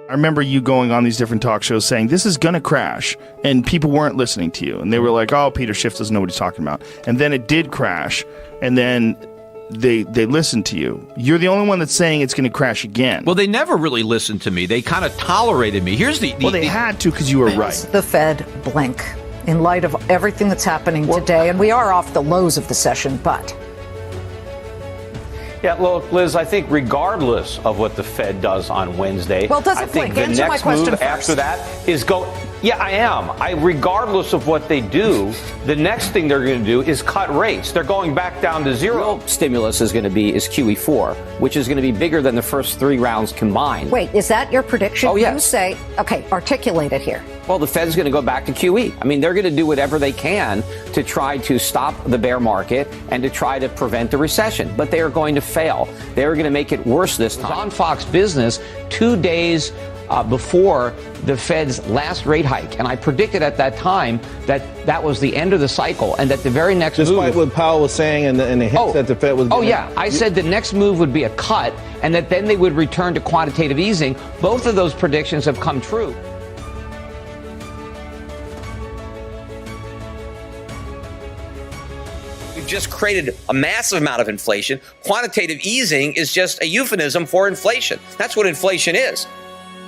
I remember you going on these different talk shows saying this is going to crash, and people weren't listening to you. And they were like, oh, Peter Schiff doesn't know what he's talking about. And then it did crash, and then they listened to you. You're the only one that's saying it's going to crash again. Well, they never really listened to me. They kind of tolerated me. Here's the they had to because you were right. The Fed blink in light of everything that's happening today, and we are off the lows of the session, but... Yeah, look, Liz, I think regardless of what the Fed does on Wednesday, well, does it I think blink? the Answer next my question move first. after that is go. Yeah, I am. Regardless of what they do, the next thing they're going to do is cut rates. They're going back down to zero. Real stimulus is QE4, which is going to be bigger than the first three rounds combined. Wait, is that your prediction? Oh, yes. You say, okay, articulate it here. Well, the Fed's going to go back to QE. I mean, they're going to do whatever they can to try to stop the bear market and to try to prevent the recession. But they are going to fail. They are going to make it worse this time. On Fox Business 2 days before the Fed's last rate hike. And I predicted at that time that that was the end of the cycle and that the very next Despite what Powell was saying and the hints that the Fed was Oh, yeah. I said the next move would be a cut and that then they would return to quantitative easing. Both of those predictions have come true. We've just created a massive amount of inflation. Quantitative easing is just a euphemism for inflation. That's what inflation is.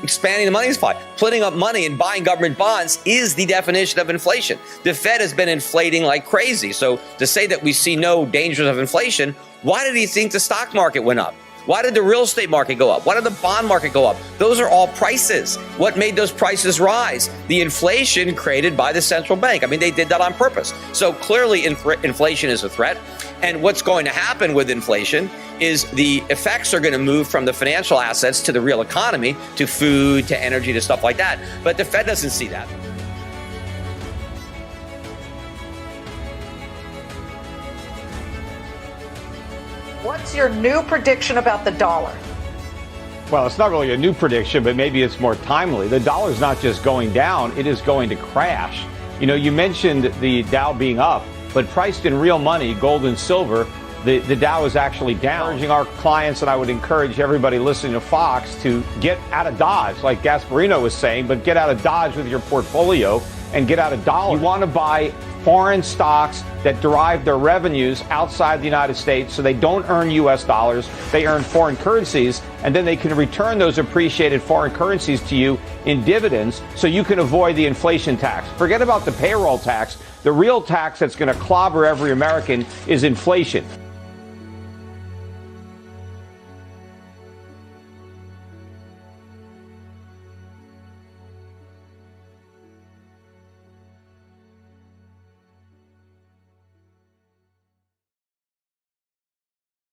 Expanding the money supply, putting up money and buying government bonds is the definition of inflation. The Fed has been inflating like crazy. So to say that we see no dangers of inflation, why did he think the stock market went up? Why did the real estate market go up? Why did the bond market go up? Those are all prices. What made those prices rise? The inflation created by the central bank. I mean, they did that on purpose. So clearly inflation is a threat. And what's going to happen with inflation is the effects are going to move from the financial assets to the real economy, to food, to energy, to stuff like that. But the Fed doesn't see that. What's your new prediction about the dollar? Well, it's not really a new prediction, but maybe it's more timely. The dollar's not just going down, it is going to crash. You know, you mentioned the Dow being up, but priced in real money, gold and silver, the Dow is actually down. Urging our clients, and I would encourage everybody listening to Fox to get out of Dodge, like Gasparino was saying, but get out of Dodge with your portfolio and get out of dollars. You want to buy foreign stocks that derive their revenues outside the United States, so they don't earn U.S. dollars, they earn foreign currencies, and then they can return those appreciated foreign currencies to you in dividends so you can avoid the inflation tax. Forget about the payroll tax. The real tax that's going to clobber every American is inflation.